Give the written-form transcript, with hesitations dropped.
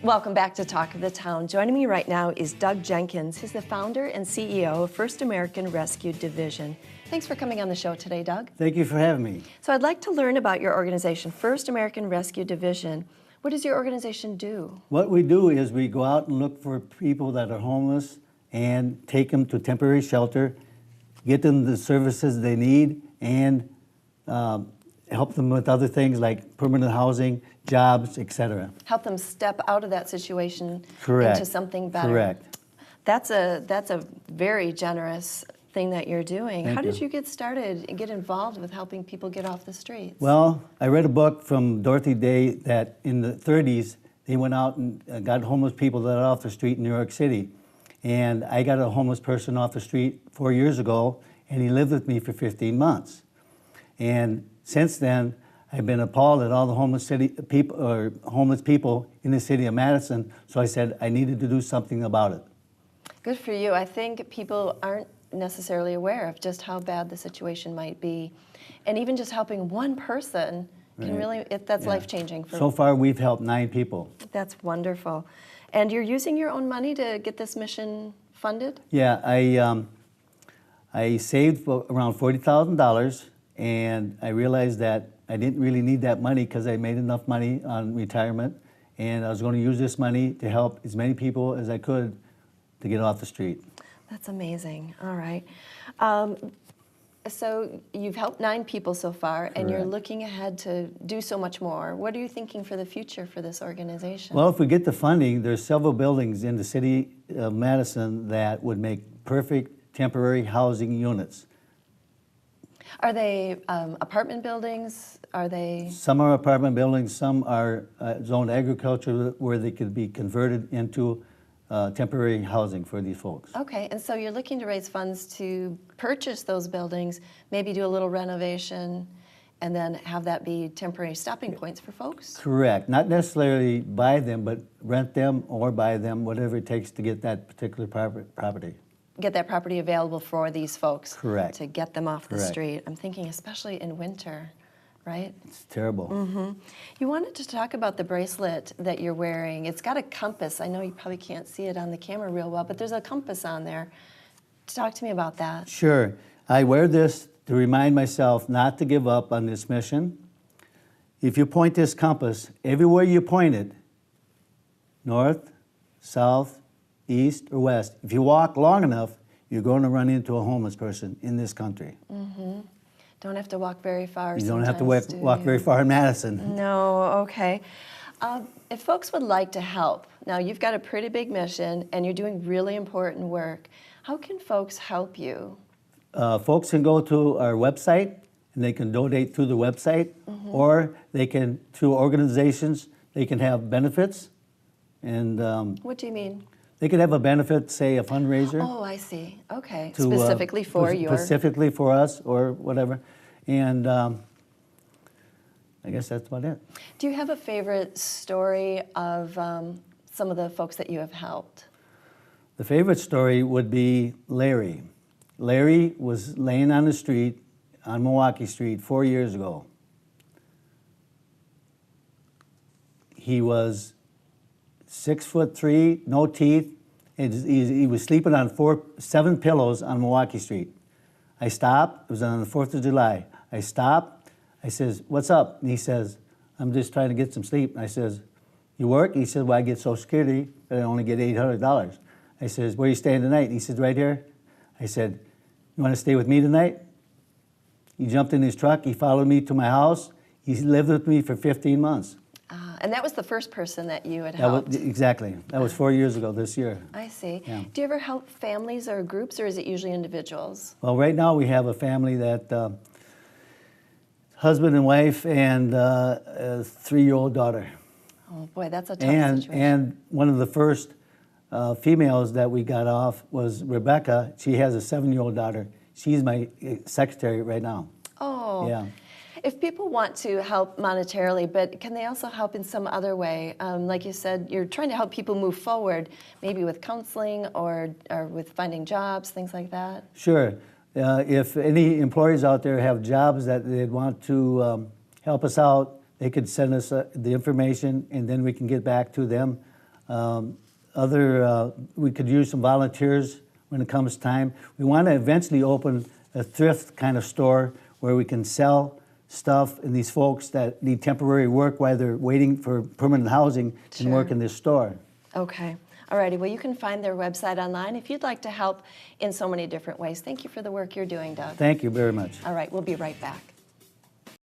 Welcome back to Talk of the Town. Joining me right now is Doug Jenkins. He's the founder and CEO of First American Rescue Division. Thanks for coming on the show today, Doug. Thank you for having me. So I'd like to learn about your organization, First American Rescue Division. What does your organization do? What we do is we go out and look for people that are homeless and take them to temporary shelter, get them the services they need, and help them with other things like permanent housing, jobs, etc. Help them step out of that situation Correct. into something better. Correct. That's a very generous thing that you're doing. Thank How did you. you get started and get involved with helping people get off the streets? Well, I read a book from Dorothy Day that in the 30s, they went out and got homeless people that are off the street in New York City. And I got a homeless person off the street 4 years ago, and he lived with me for 15 months. And since then, I've been appalled at all the homeless people in the city of Madison, so I said I needed to do something about it. Good for you. I think people aren't necessarily aware of just how bad the situation might be. And even just helping one person can really, that's life-changing. So far, we've helped 9 people. That's wonderful. And you're using your own money to get this mission funded? Yeah, I saved around $40,000, and I realized that I didn't really need that money because I made enough money on retirement, and I was going to use this money to help as many people as I could to get off the street. That's amazing. All right. So you've helped 9 people so far, and you're Correct. looking ahead to do so much more. What are you thinking for the future for this organization? Well, if we get the funding, there's several buildings in the city of Madison that would make perfect temporary housing units. Are they apartment buildings? Are they? Some are apartment buildings, some are zoned agriculture where they could be converted into temporary housing for these folks. Okay, and so you're looking to raise funds to purchase those buildings, maybe do a little renovation, and then have that be temporary stopping points for folks? Correct. Not necessarily buy them, but rent them or buy them, whatever it takes to get that particular property. Get that property available for these folks. Correct. To get them off the Correct. street. I'm thinking especially in winter, right? It's terrible. Mm-hmm. You wanted to talk about the bracelet that you're wearing. It's got a compass. I know you probably can't see it on the camera real well, but there's a compass on there. Talk to me about that. Sure. I wear this to remind myself not to give up on this mission. If you point this compass, everywhere you point it, north, south, east, or west, if you walk long enough, you're going to run into a homeless person in this country. Mm-hmm. Don't have to walk very far. You don't have to sometimes, walk very far in Madison. No, okay. If folks would like to help, now you've got a pretty big mission and you're doing really important work. How can folks help you? Folks can go to our website and they can donate through the website, or they can, through organizations, they can have benefits. And What do you mean? they could have a benefit, say a fundraiser. Oh, I see. Okay. to, Specifically for your... Specifically for us or whatever. And I guess that's about it. Do you have a favorite story of some of the folks that you have helped? The favorite story would be Larry. Larry was laying on the street, on Milwaukee Street, 4 years ago. He was 6'3", no teeth, and he was sleeping on 7 pillows on Milwaukee Street. I stopped, it was on the 4th of July. I stopped, I says, "What's up?" And he says, "I'm just trying to get some sleep." And I says, "You work?" He said, "Well, I get Social Security, but I only get $800. I says, "Where are you staying tonight?" And he says, "Right here." I said, "You want to stay with me tonight?" He jumped in his truck, he followed me to my house. He lived with me for 15 months. And that was the first person that you had helped? Exactly. That was 4 years ago this year. I see. Yeah. Do you ever help families or groups, or is it usually individuals? Well, right now we have a family that husband and wife and a 3-year-old daughter. Oh boy, that's a tough situation. And one of the first females that we got off was Rebecca. She has a 7-year-old daughter. She's my secretary right now. Oh. Yeah. If people want to help monetarily, but can they also help in some other way? Like you said, you're trying to help people move forward, maybe with counseling or with finding jobs, things like that? Sure. If any employers out there have jobs that they'd want to help us out, they could send us the information, and then we can get back to them We could use some volunteers when it comes time. We want to eventually open a thrift kind of store where we can sell stuff, and these folks that need temporary work while they're waiting for permanent housing can Sure. work in this store. Okay. Alrighty. Well, you can find their website online if you'd like to help in so many different ways. Thank you for the work you're doing, Doug. Thank you very much. All right. We'll be right back.